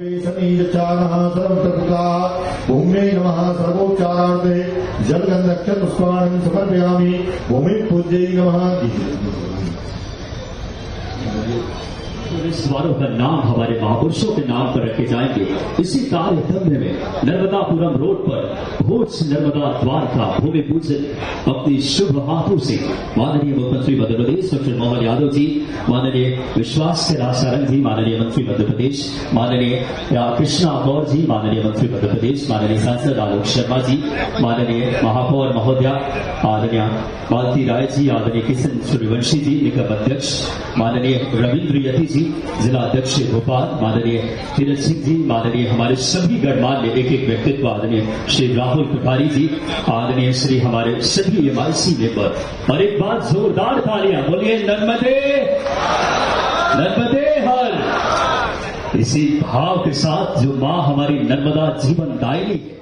समीचानः सर्वतृप्ता भूम्यै नमः सर्वोच्चारार्थे जलगन्धक्षत पुष्पाणि समर्पयामि भूमि पूज्यै नमः। सवारों का नाम हमारे महापुरुषों के नाम पर रखे जाएंगे। इसी कार्यक्रम में नर्मदापुरम रोड पर भोज नर्मदा द्वार का भूमि पूजन अपनी शुभ हाथों से माननीय मुख्यमंत्री मध्य प्रदेश डॉक्टर मोहन यादव जी, माननीय विश्वास के रासारंग जी, माननीय मंत्री मध्य प्रदेश, माननीय कृष्णा गौर जी, माननीय मंत्री मध्य प्रदेश, माननीय सांसद आलोक शर्मा जी, माननीय महापौर महोदया आदरणीय मालती राय जी, आदरणीय किशन सूर्यवंशी जी निगम अध्यक्ष, माननीय रविंद्र यति जी जिला अध्यक्ष भोपाल, माननीय तीरथ सिंह जी, माननीय हमारे सभी गणमान्य एक एक व्यक्तित्व, आदरणीय श्री राहुल कोठारी जी, आदरणीय श्री हमारे सभी MIC मेंबर, और एक बार जोरदार तालियां बोलिए नर्मदे नर्मदे हर। इसी भाव के साथ जो मां हमारी नर्मदा जीवन दायिनी है।